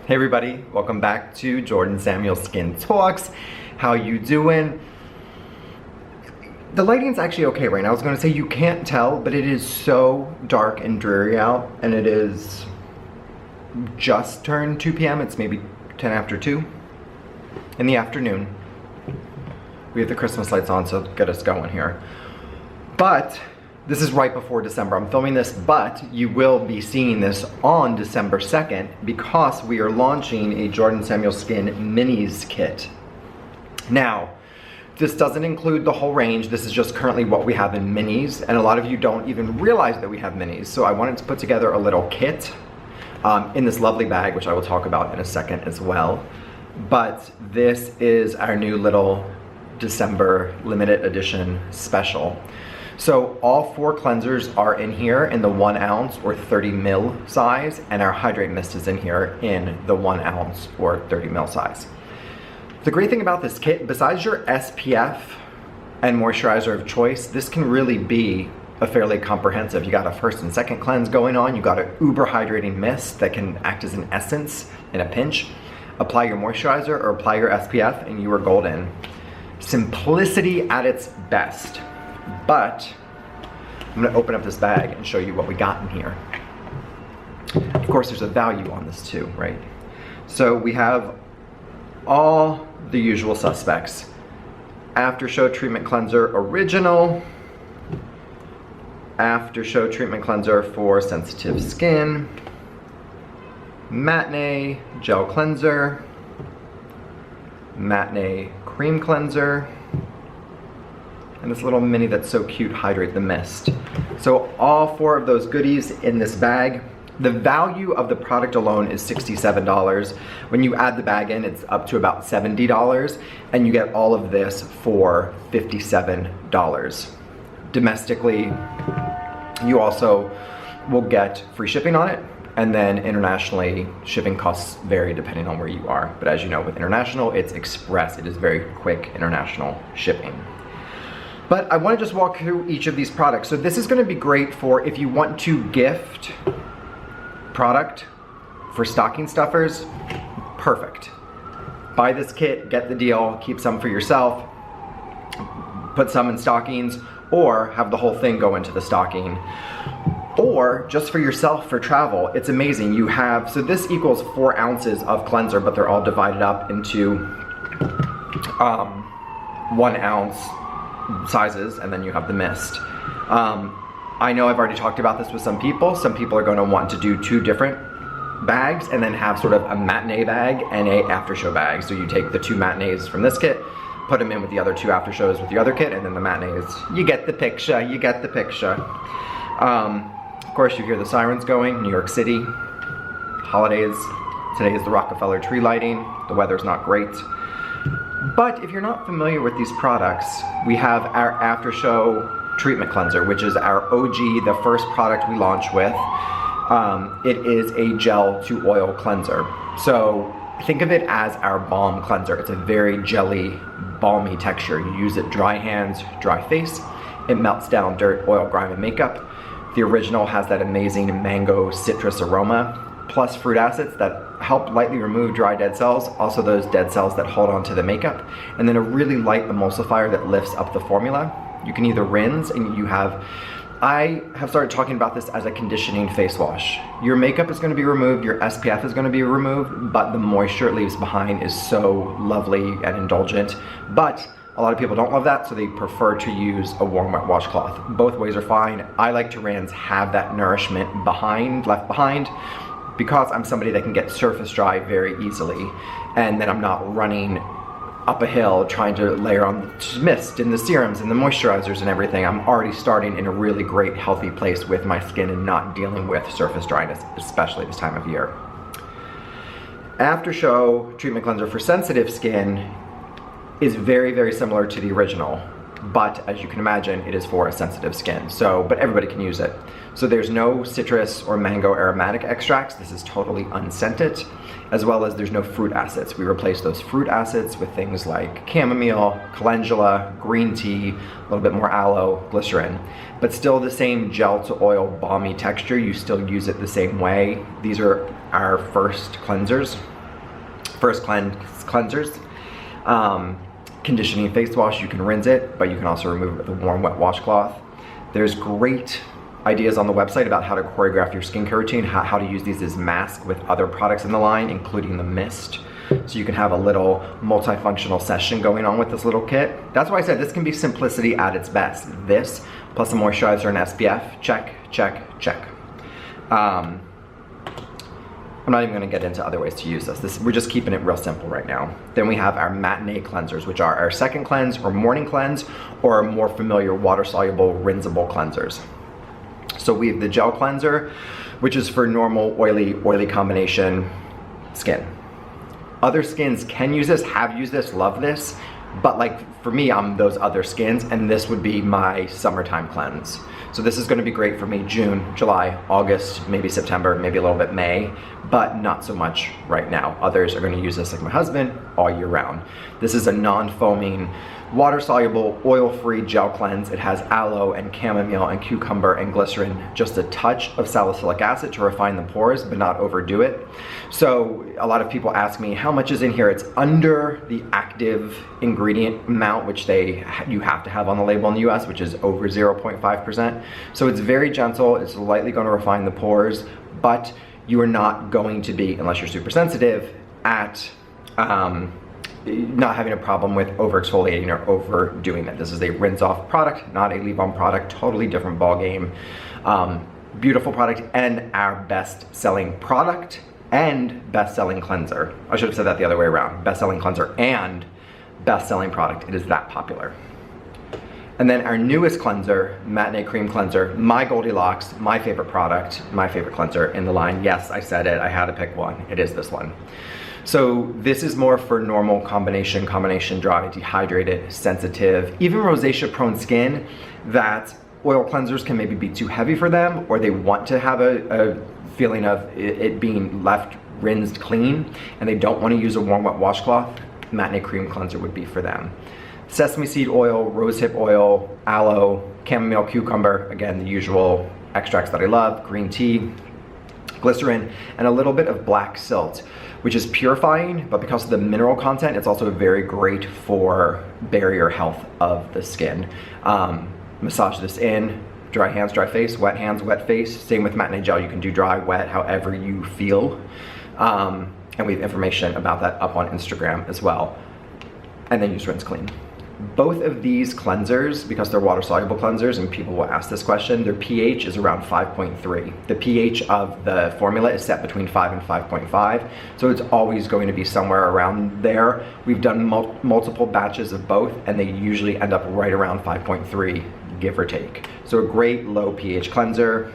Hey everybody, welcome back to Jordan Samuel Skin Talks. How you doing? The lighting's actually okay right now. I was gonna say you can't tell, but it is so dark and dreary out, and it is just turned 2 p.m. It's maybe 10 after 2 in the afternoon. We have the Christmas lights on, so get us going here. But this is right before December. I'm filming this, but you will be seeing this on December 2nd because we are launching a Jordan Samuel Skin Minis kit. Now, this doesn't include the whole range. This is just currently what we have in minis, and a lot of you don't even realize that we have minis. So I wanted to put together a little kit in this lovely bag, which I will talk about in a second as well. But this is our new little December limited edition special. So all 4 cleansers are in here in the 1 ounce or 30 mil size, and our Hydrate Mist is in here in the 1 ounce or 30 mil size. The great thing about this kit, besides your SPF and moisturizer of choice, this can really be a fairly comprehensive. You got a first and second cleanse going on, you got an uber hydrating mist that can act as an essence in a pinch. Apply your moisturizer or apply your SPF and you are golden. Simplicity at its best. But I'm gonna open up this bag and show you what we got in here. Of course, there's a value on this too, right? So we have all the usual suspects. After Show Treatment Cleanser Original, After Show Treatment Cleanser for sensitive skin, Matinee Gel Cleanser, Matinee Cream Cleanser, and this little mini that's so cute, Hydrate The Mist. So all 4 of those goodies in this bag. The value of the product alone is $67. When you add the bag in, it's up to about $70, and you get all of this for $57. Domestically, you also will get free shipping on it, and then internationally, shipping costs vary depending on where you are. But as you know, with international, it's express. It is very quick international shipping. But I want to just walk through each of these products. So this is going to be great for if you want to gift product for stocking stuffers. Perfect. Buy this kit, get the deal, keep some for yourself, put some in stockings, or have the whole thing go into the stocking. Or just for yourself for travel. It's amazing. You have, so this equals 4 ounces of cleanser, but they're all divided up into 1 ounce sizes, and then you have the mist. I know I've already talked about this with some people. Some people are going to want to do 2 different bags and then have sort of a matinee bag and a after show bag. So you take the 2 matinees from this kit, put them in with the other 2 after shows with the other kit, and then the matinees. You get the picture, you get the picture. Of course you hear the sirens going, New York City, holidays. Today is the Rockefeller tree lighting. The weather's not great. But if you're not familiar with these products, we have our After Show Treatment Cleanser, which is our OG, the first product we launched with. It is a gel to oil cleanser. So think of it as our balm cleanser. It's a very jelly, balmy texture. You use it dry hands, dry face. It melts down dirt, oil, grime, and makeup. The original has that amazing mango citrus aroma, plus fruit acids that help lightly remove dry dead cells, also those dead cells that hold on to the makeup, and then a really light emulsifier that lifts up the formula. You can either rinse, and I have started talking about this as a conditioning face wash. Your makeup is going to be removed, your SPF is going to be removed, but the moisture it leaves behind is so lovely and indulgent. But a lot of people don't love that, so they prefer to use a warm wet washcloth. Both ways are fine. I like to rinse, have that nourishment left behind, because I'm somebody that can get surface dry very easily, and then I'm not running up a hill trying to layer on the mist and the serums and the moisturizers and everything. I'm already starting in a really great healthy place with my skin and not dealing with surface dryness, especially this time of year. After Show Treatment Cleanser for sensitive skin is very, very similar to the original, but as you can imagine, it is for a sensitive skin. So, but everybody can use it. So there's no citrus or mango aromatic extracts. This is totally unscented, as well as there's no fruit acids. We replace those fruit acids with things like chamomile, calendula, green tea, a little bit more aloe, glycerin, but still the same gel to oil balmy texture. You still use it the same way. These are our first cleansers. First cleansers. Conditioning face wash, you can rinse it, but you can also remove it with a warm wet washcloth. There's great ideas on the website about how to choreograph your skincare routine, how to use these as masks with other products in the line, including the mist. So you can have a little multifunctional session going on with this little kit. That's why I said this can be simplicity at its best. This, plus a moisturizer and SPF, check, check, check. I'm not even gonna get into other ways to use this. We're just keeping it real simple right now. Then we have our Matinee cleansers, which are our second cleanse or morning cleanse, or our more familiar water-soluble, rinsable cleansers. So we have the gel cleanser, which is for normal oily combination skin. Other skins can use this, have used this, love this, but like for me, I'm those other skins, and this would be my summertime cleanse. So this is gonna be great for me June, July, August, maybe September, maybe a little bit May, but not so much right now. Others are gonna use this, like my husband, all year round. This is a non-foaming, water-soluble, oil-free gel cleanse. It has aloe and chamomile and cucumber and glycerin, just a touch of salicylic acid to refine the pores, but not overdo it. So a lot of people ask me, how much is in here? It's under the active ingredient amount, which you have to have on the label in the US, which is over 0.5%. So it's very gentle, it's lightly gonna refine the pores, but you are not going to be, unless you're super sensitive, at not having a problem with over exfoliating or overdoing it. This is a rinse off product, not a leave on product, totally different ball game. Beautiful product, and our best selling product and best selling cleanser. I should have said that the other way around. Best selling cleanser and best selling product. It is that popular. And then our newest cleanser, Matinee Cream Cleanser, my Goldilocks, my favorite product, my favorite cleanser in the line. Yes, I said it, I had to pick one. It is this one. So this is more for normal combination dry, dehydrated, sensitive, even rosacea prone skin that oil cleansers can maybe be too heavy for them, or they want to have a feeling of it being left rinsed clean and they don't want to use a warm wet washcloth. Matinee Cream Cleanser would be for them. Sesame seed oil, rosehip oil, aloe, chamomile, cucumber, again the usual extracts that I love, green tea, glycerin, and a little bit of black silt, which is purifying, but because of the mineral content, it's also very great for barrier health of the skin. Massage this in, dry hands, dry face, wet hands, wet face. Same with Matinee Gel, you can do dry, wet, however you feel. And we have information about that up on Instagram as well. And then use rinse clean. Both of these cleansers, because they're water-soluble cleansers, and people will ask this question, their pH is around 5.3. The pH of the formula is set between 5 and 5.5, so it's always going to be somewhere around there. We've done multiple batches of both, and they usually end up right around 5.3, give or take. So a great low pH cleanser.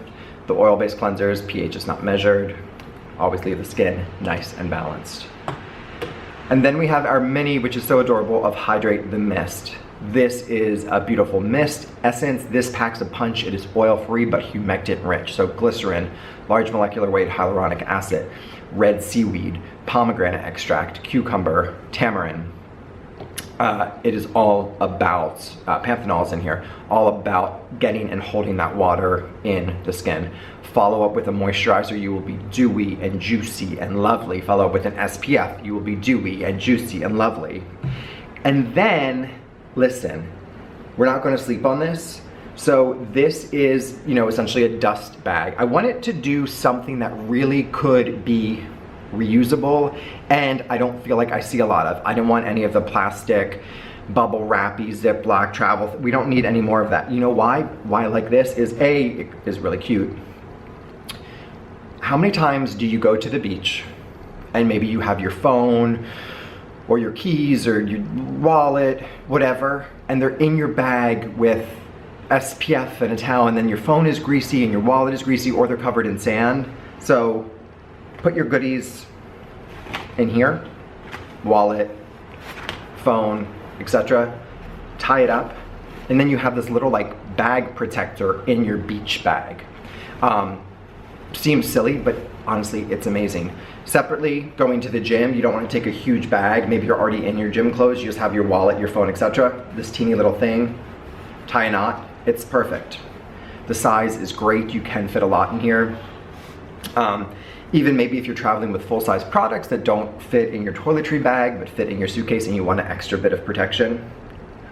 The oil-based cleansers, pH is not measured. Always leave the skin nice and balanced. And then we have our mini, which is so adorable, of Hydrate the Mist. This is a beautiful mist essence. This packs a punch. It is oil-free but humectant rich. So glycerin, large molecular weight hyaluronic acid, red seaweed, pomegranate extract, cucumber, tamarind. It is all about, panthenol is in here, all about getting and holding that water in the skin. Follow up with a moisturizer, you will be dewy and juicy and lovely. Follow up with an SPF, you will be dewy and juicy and lovely. And then, listen, we're not gonna sleep on this. So this is, essentially a dust bag. I want it to do something that really could be reusable, and I don't feel like I see a lot of. I don't want any of the plastic, bubble wrappy, Ziploc, travel. We don't need any more of that. You know why? Why I like this is it is really cute. How many times do you go to the beach and maybe you have your phone or your keys or your wallet, whatever, and they're in your bag with SPF and a towel, and then your phone is greasy and your wallet is greasy, or they're covered in sand? So put your goodies in here, wallet, phone, etc. Tie it up, and then you have this little like bag protector in your beach bag. Seems silly, but honestly, it's amazing. Separately, going to the gym, you don't want to take a huge bag. Maybe you're already in your gym clothes, you just have your wallet, your phone, etc. This teeny little thing, tie a knot, it's perfect. The size is great, you can fit a lot in here. Even maybe if you're traveling with full-size products that don't fit in your toiletry bag but fit in your suitcase and you want an extra bit of protection,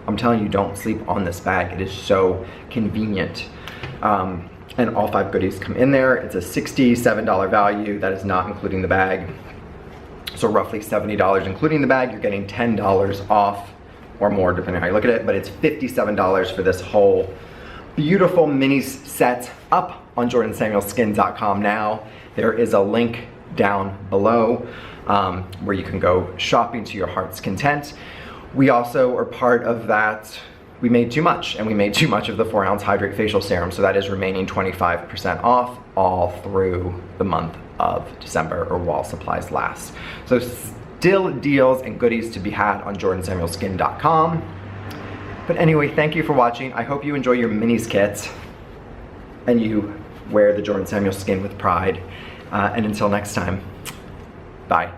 I'm telling you, don't sleep on this bag. It is so convenient. And all 5 goodies come in there. It's a $67 value. That is not including the bag. So roughly $70 including the bag. You're getting $10 off or more depending on how you look at it, but it's $57 for this whole beautiful mini set up on jordansamuelskin.com now. There is a link down below where you can go shopping to your heart's content. We also are part of that. We made too much, and we made too much of the 4-ounce Hydrate Facial Serum, so that is remaining 25% off all through the month of December, or while supplies last. So still deals and goodies to be had on jordansamuelskin.com. But anyway, thank you for watching. I hope you enjoy your minis kits and you wear the Jordan Samuel skin with pride. And until next time, bye.